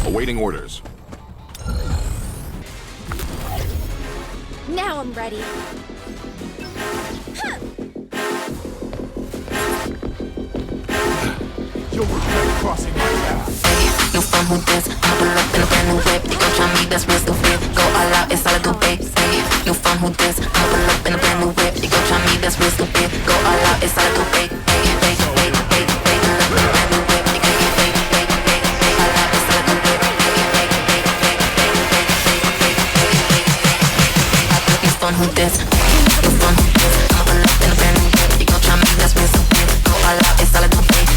Awaiting orders. Now I'm ready. You'll regret crossing my path. You from who this? I'ma pull up in a brand new whip. You gon' try me, that's real stupid. Go all out, it's all I do, babe. You from who this? I'ma pull up in a brand new whip. You gon' try me, that's real stupid. Go all out, it's all I do, babe. Who this? You from who this? I'ma pull up in a brand new whip. You gon' try me, that's real stupid. Go all out, it's all I do, babe.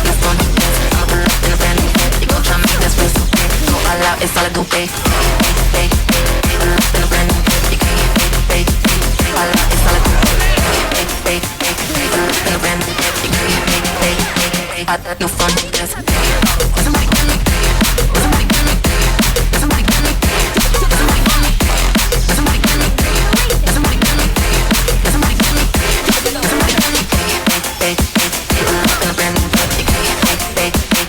You from who this? I'ma pull up in a brand new whip. You gon' try me, that's real stupid. Go all out, it's all I do, babe. Pull up in a brand new whip. You gon' babe. All out, it's all I do, babe. Pull up in a brand new whip. You gon' babe. You from who this? Somebody get me. Somebody get me. Somebody get me. Somebody get me. Somebody get me. Somebody get me. Somebody get me. Somebody get me. Babe, pull up in a brand new whip.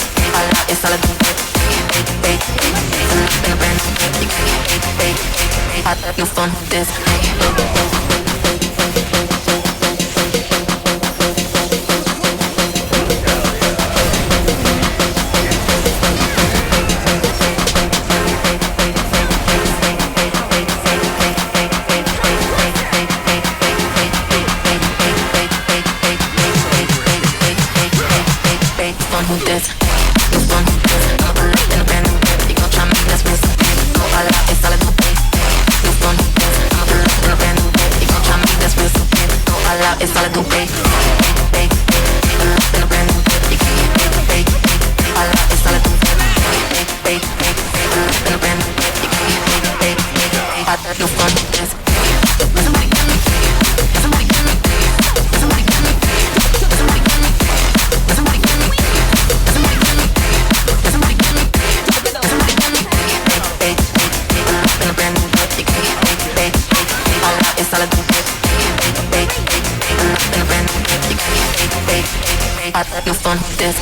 All out, it's all I do, babe. Pull up in a brand new whip. You from who this? You fun with this?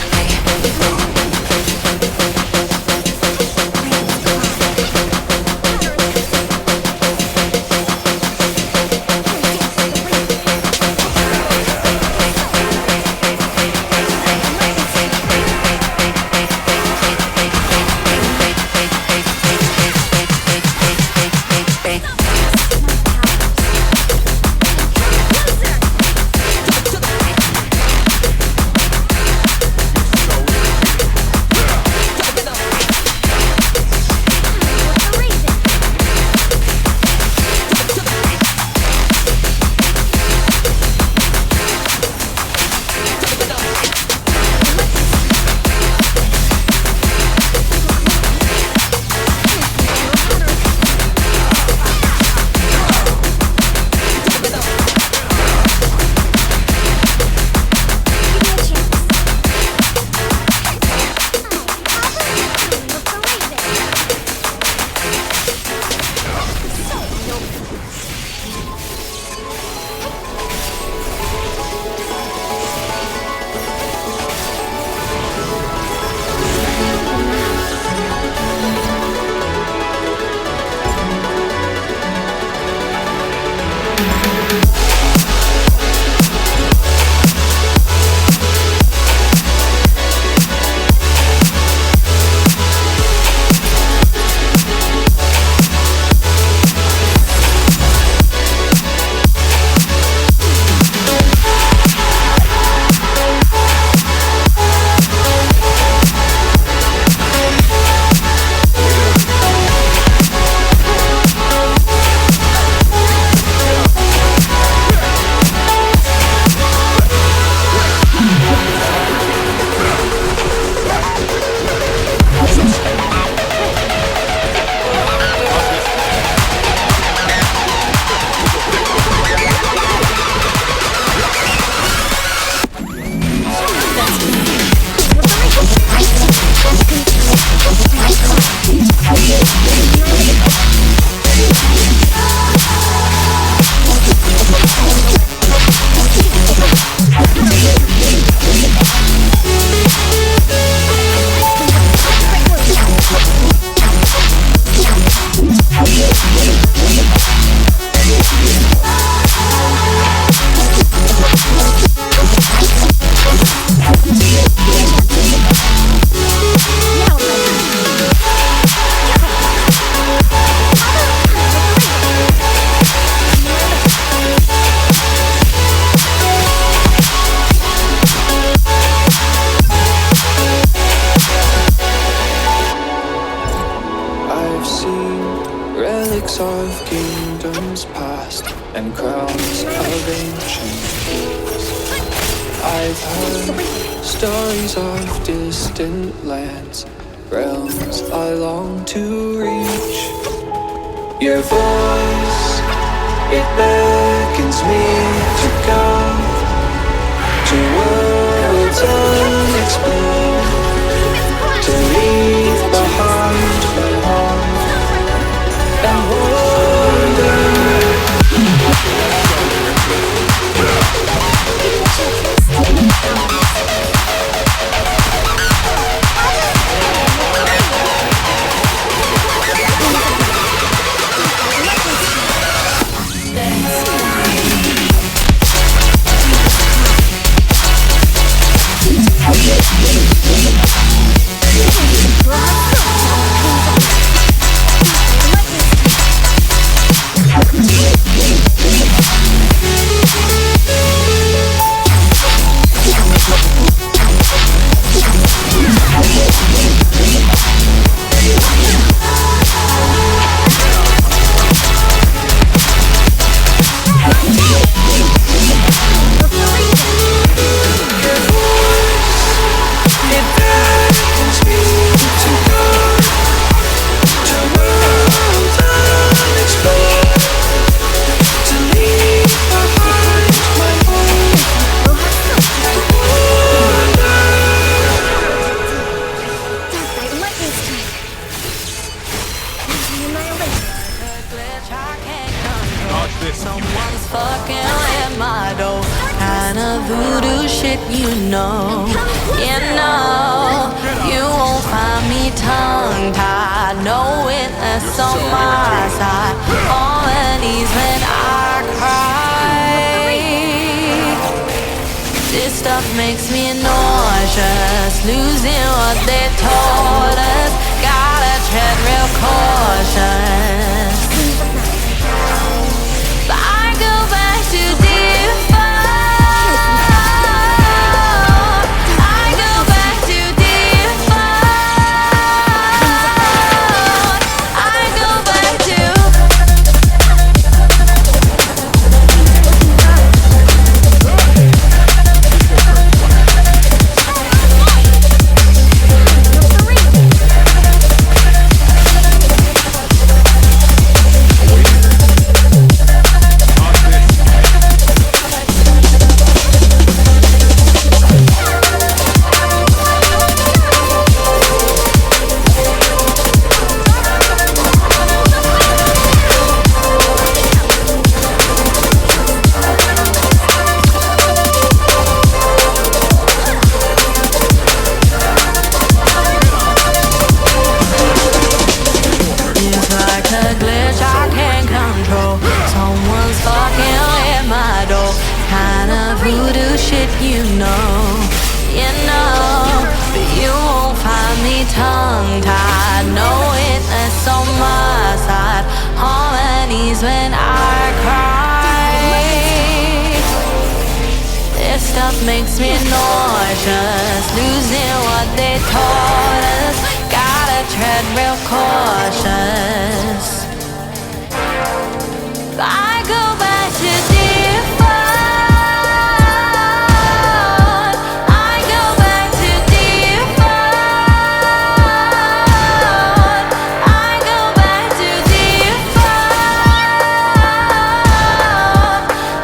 Stories of kingdoms past and crowns of ancient kings. I've heard stories of distant lands, realms I long to reach. Your voice, it beckons me to go to worlds unexplored, to leave behind my home and wander. Someone's fucking with my dough. Kinda voodoo shit, you know. You won't find me tongue-tied. No witness on my side. On my knees when I cry. This stuff makes me nauseous. Losing what they taught us. Gotta tread real cautious. I go back to default. I go back to default. I go back to. When I cry, this stuff makes me nauseous. Losing what they taught us. Gotta tread real cautious. I go back to default. I go back to default. I go back to default.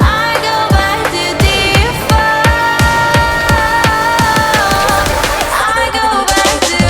I go back to default. I go back to.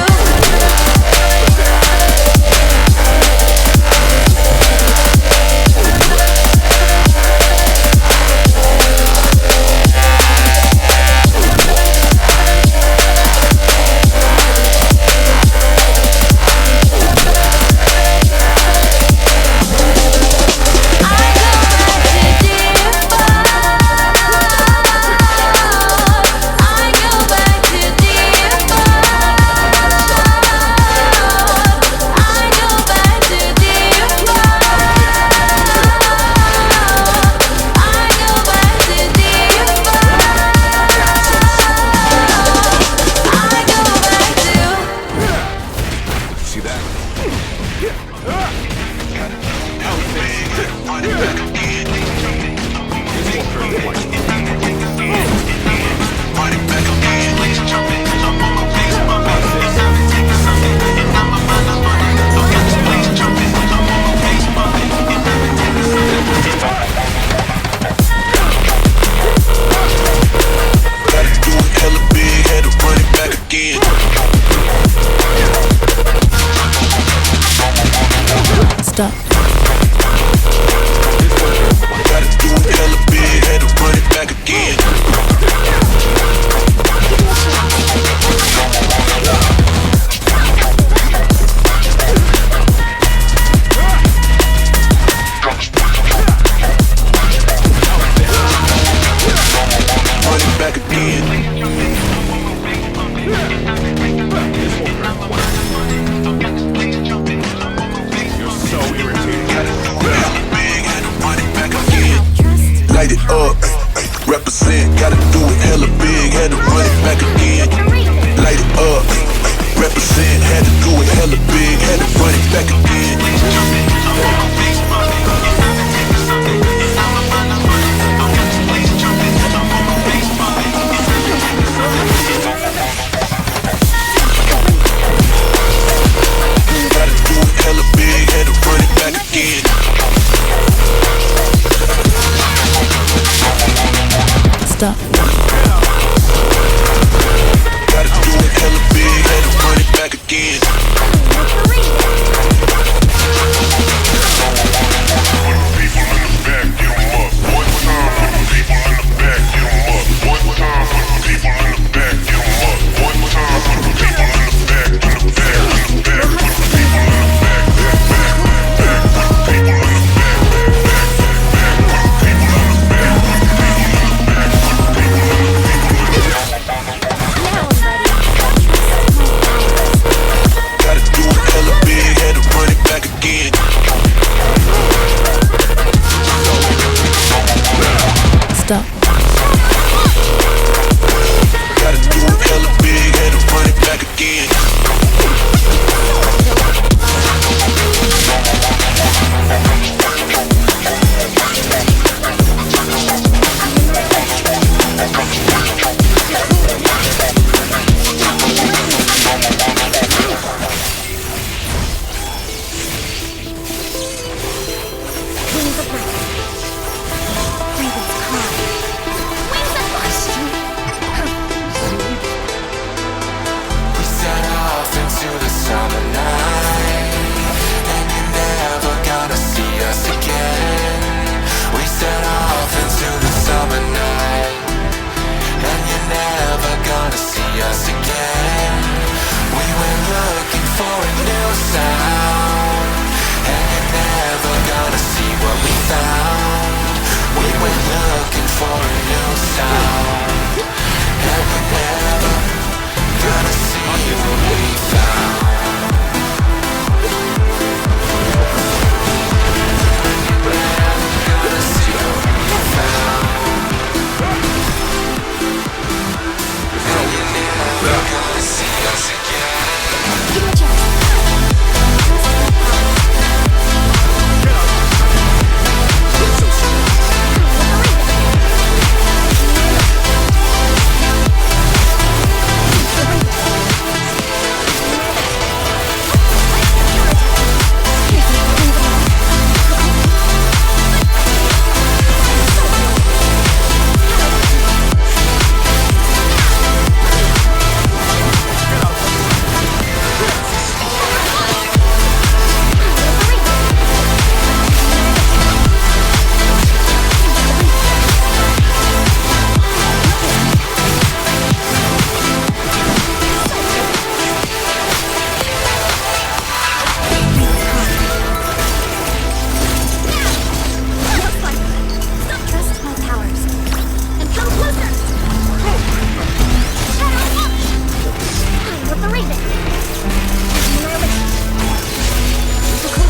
Stop. Gotta do it hella big, had to run it back again. Run it back again. You're so irritating. Light it up, represent, gotta do it hella big, had to run it back again. Light it up, represent, had to do it hella big, had to run it back again. Gotta do it hella big, had to run it back again. Stop. Gotta do it hella big, had to run it back again. People in the back, get 'em up. One time for the people in the back, get 'em up. One time for the people in the back, get 'em up. One time for the people in the back, in the back, in the back. For the people in the back, back, back, back. For the people in the back, back, back, back. For the people in the back, for the people in the back, for the people in the Gotta do it hella big, had to run it back again. Stop. Gotta do it hella big, had to run it back again. We set off into the summer night, and you're never gonna see us again. We set off into the summer night, and you're never gonna see us again. We went looking for a new sound, and you're never gonna see what we found. We went looking for a new sound, and you're never gonna see what we found. You're never gonna see what we found. And you're never gonna see us again.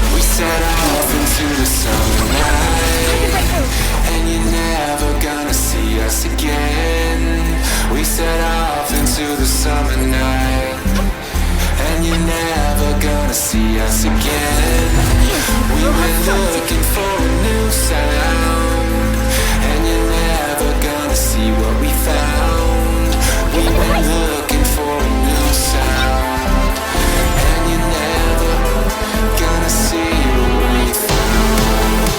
We set off into the summer night, and you're never gonna see us again. We set off into the summer night, and you're never gonna see us again. We were looking for a new sound, and you're never gonna see what we found. We were looking for a new sound, and you're never gonna see what we found.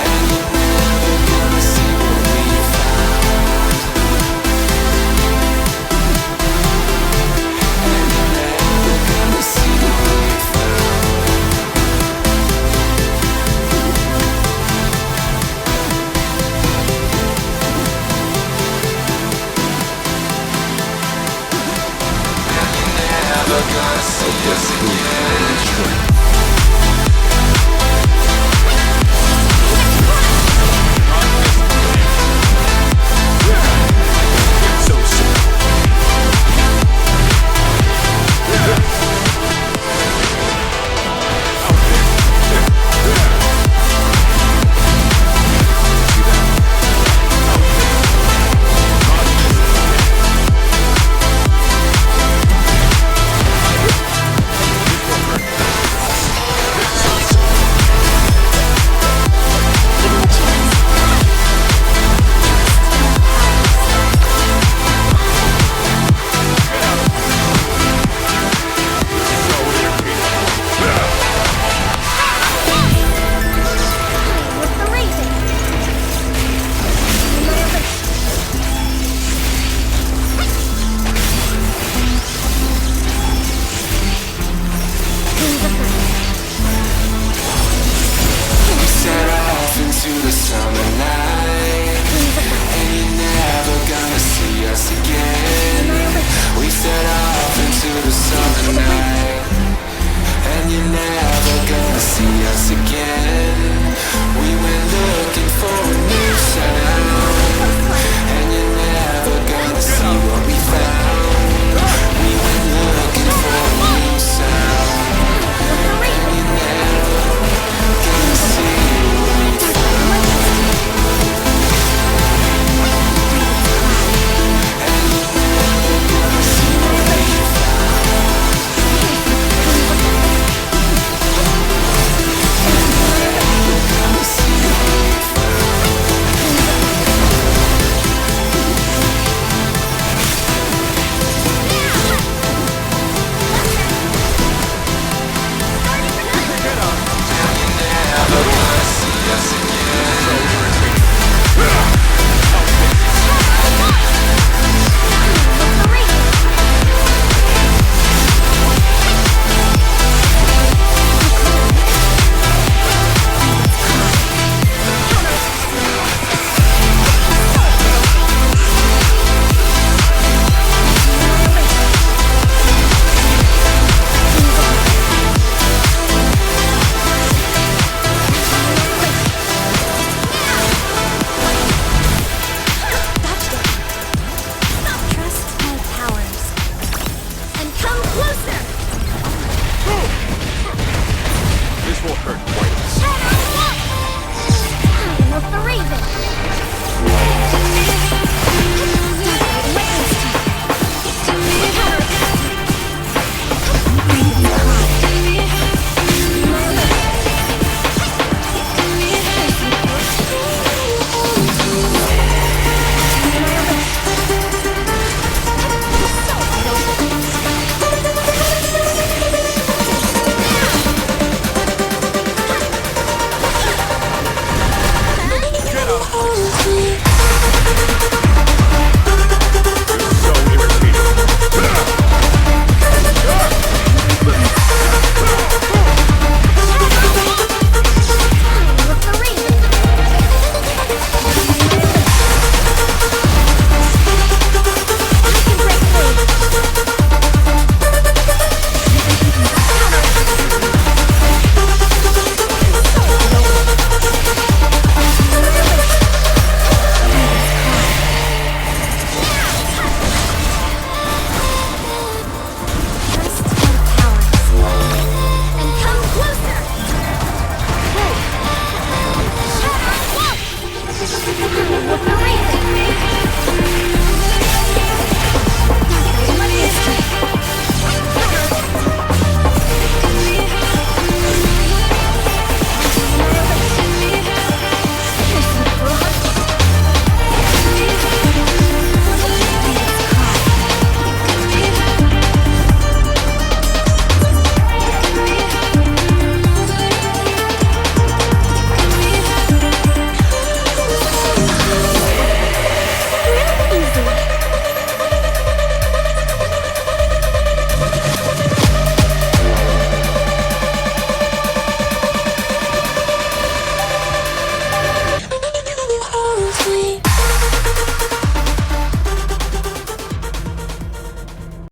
And you're never gonna see what we found. And you're never gonna see never gonna see us again.